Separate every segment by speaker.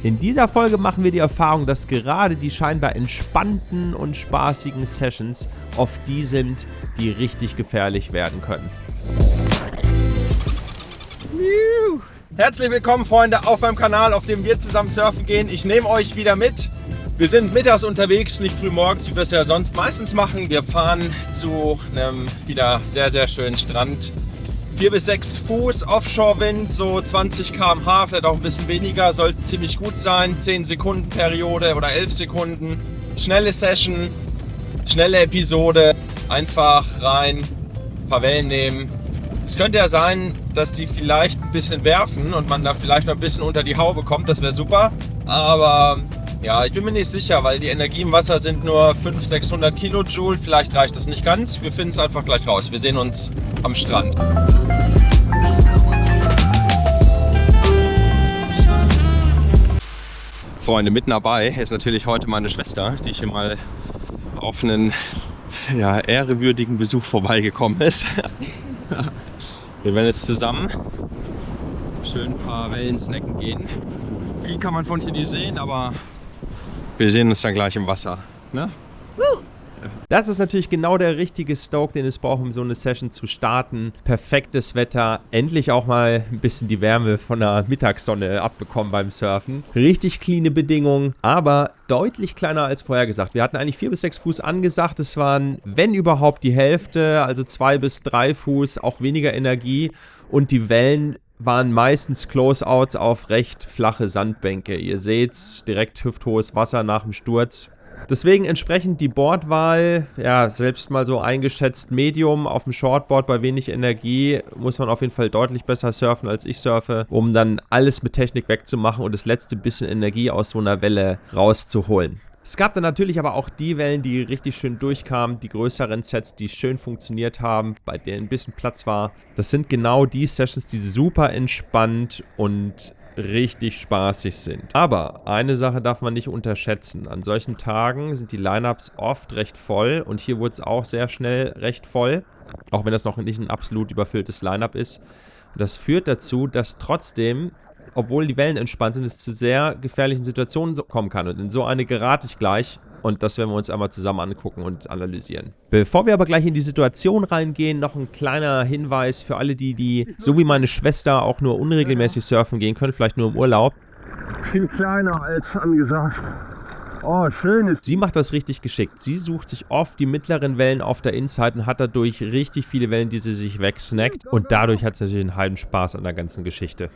Speaker 1: In dieser Folge machen wir die Erfahrung, dass gerade die scheinbar entspannten und spaßigen Sessions oft die sind, die richtig gefährlich werden können.
Speaker 2: Herzlich willkommen, Freunde, auf meinem Kanal, auf dem wir zusammen surfen gehen. Ich nehme euch wieder mit. Wir sind mittags unterwegs, nicht früh morgens, wie wir es ja sonst meistens machen. Wir fahren zu einem wieder sehr, sehr schönen Strand. 4 bis 6 Fuß, Offshore-Wind, so 20 km/h, vielleicht auch ein bisschen weniger, sollte ziemlich gut sein. 10 Sekunden Periode oder 11 Sekunden. Schnelle Session, schnelle Episode. Einfach rein, ein paar Wellen nehmen. Es könnte ja sein, dass die vielleicht ein bisschen werfen und man da vielleicht noch ein bisschen unter die Haube kommt, das wäre super. Aber ja, ich bin mir nicht sicher, weil die Energie im Wasser sind nur 500-600 Kilojoule. Vielleicht reicht das nicht ganz. Wir finden es einfach gleich raus. Wir sehen uns am Strand. Freunde, mit dabei ist natürlich heute meine Schwester, die hier mal auf einen ehrwürdigen Besuch vorbeigekommen ist. Wir werden jetzt zusammen schön ein paar Wellen snacken gehen. Viel kann man von hier nicht sehen, aber wir sehen uns dann gleich im Wasser. Ne?
Speaker 1: Das ist natürlich genau der richtige Stoke, den es braucht, um so eine Session zu starten. Perfektes Wetter, endlich auch mal ein bisschen die Wärme von der Mittagssonne abbekommen beim Surfen. Richtig cleane Bedingungen, aber deutlich kleiner als vorhergesagt. Wir hatten eigentlich 4 bis 6 Fuß angesagt. Es waren, wenn überhaupt, die Hälfte, also 2 bis 3 Fuß, auch weniger Energie. Und die Wellen waren meistens Closeouts auf recht flache Sandbänke. Ihr seht's, direkt hüfthohes Wasser nach dem Sturz. Deswegen entsprechend die Boardwahl, selbst mal so eingeschätzt Medium auf dem Shortboard bei wenig Energie, muss man auf jeden Fall deutlich besser surfen als ich surfe, um dann alles mit Technik wegzumachen und das letzte bisschen Energie aus so einer Welle rauszuholen. Es gab dann natürlich aber auch die Wellen, die richtig schön durchkamen, die größeren Sets, die schön funktioniert haben, bei denen ein bisschen Platz war. Das sind genau die Sessions, die super entspannt und richtig spaßig sind. Aber eine Sache darf man nicht unterschätzen. An solchen Tagen sind die Lineups oft recht voll und hier wurde es auch sehr schnell recht voll, auch wenn das noch nicht ein absolut überfülltes Lineup ist. Und das führt dazu, dass trotzdem, obwohl die Wellen entspannt sind, es zu sehr gefährlichen Situationen kommen kann. Und in so eine gerate ich gleich. Und das werden wir uns einmal zusammen angucken und analysieren. Bevor wir aber gleich in die Situation reingehen, noch ein kleiner Hinweis für alle, die so wie meine Schwester auch nur unregelmäßig surfen gehen können, vielleicht nur im Urlaub.
Speaker 2: Viel kleiner als angesagt. Oh, schön ist.
Speaker 1: Sie macht das richtig geschickt. Sie sucht sich oft die mittleren Wellen auf der Inside und hat dadurch richtig viele Wellen, die sie sich wegsnackt. Und dadurch hat sie natürlich einen Heidenspaß an der ganzen Geschichte.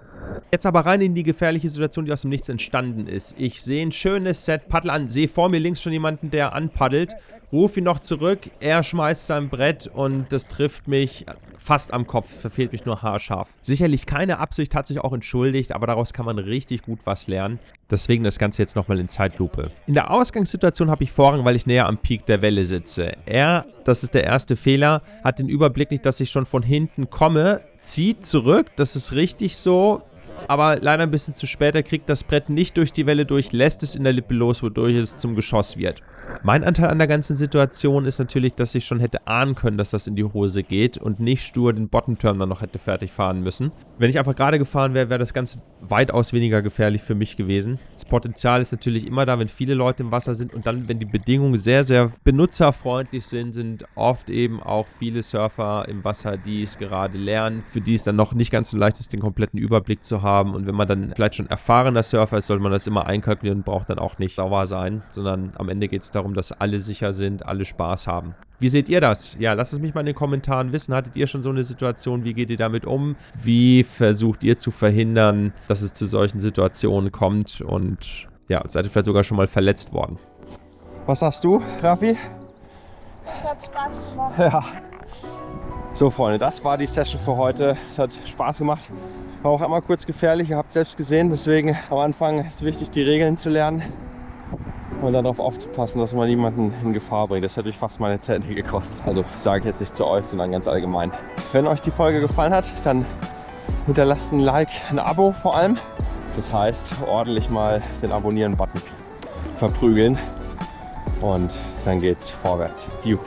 Speaker 1: Jetzt aber rein in die gefährliche Situation, die aus dem Nichts entstanden ist. Ich sehe ein schönes Set, paddel an, sehe vor mir links schon jemanden, der anpaddelt, rufe ihn noch zurück, er schmeißt sein Brett und das trifft mich fast am Kopf, verfehlt mich nur haarscharf. Sicherlich keine Absicht, hat sich auch entschuldigt, aber daraus kann man richtig gut was lernen. Deswegen das Ganze jetzt nochmal in Zeitlupe. In der Ausgangssituation habe ich Vorrang, weil ich näher am Peak der Welle sitze. Er, das ist der erste Fehler, hat den Überblick nicht, dass ich schon von hinten komme, zieht zurück, das ist richtig so. Aber leider ein bisschen zu spät, er kriegt das Brett nicht durch die Welle durch, lässt es in der Lippe los, wodurch es zum Geschoss wird. Mein Anteil an der ganzen Situation ist natürlich, dass ich schon hätte ahnen können, dass das in die Hose geht und nicht stur den Bottom-Turn dann noch hätte fertig fahren müssen. Wenn ich einfach gerade gefahren wäre, wäre das Ganze weitaus weniger gefährlich für mich gewesen. Das Potenzial ist natürlich immer da, wenn viele Leute im Wasser sind und dann, wenn die Bedingungen sehr, sehr benutzerfreundlich sind oft eben auch viele Surfer im Wasser, die es gerade lernen, für die es dann noch nicht ganz so leicht ist, den kompletten Überblick zu haben. Und wenn man dann vielleicht schon erfahrener Surfer ist, sollte man das immer einkalkulieren und braucht dann auch nicht sauer sein, sondern am Ende geht es darum, dass alle sicher sind, alle Spaß haben. Wie seht ihr das? Ja, lasst es mich mal in den Kommentaren wissen. Hattet ihr schon so eine Situation? Wie geht ihr damit um? Wie versucht ihr zu verhindern, dass es zu solchen Situationen kommt? Und ja, seid ihr vielleicht sogar schon mal verletzt worden? Was sagst du, Raffi?
Speaker 3: Es hat Spaß gemacht.
Speaker 2: Ja. So, Freunde, das war die Session für heute. Es hat Spaß gemacht. War auch einmal kurz gefährlich, ihr habt es selbst gesehen. Deswegen am Anfang ist es wichtig, die Regeln zu lernen. Und darauf aufzupassen, dass man niemanden in Gefahr bringt. Das hat mich fast meine Zähne gekostet. Also sage ich jetzt nicht zu euch, sondern ganz allgemein. Wenn euch die Folge gefallen hat, dann hinterlasst ein Like, ein Abo vor allem. Das heißt, ordentlich mal den Abonnieren-Button verprügeln. Und dann geht's vorwärts. Juhu.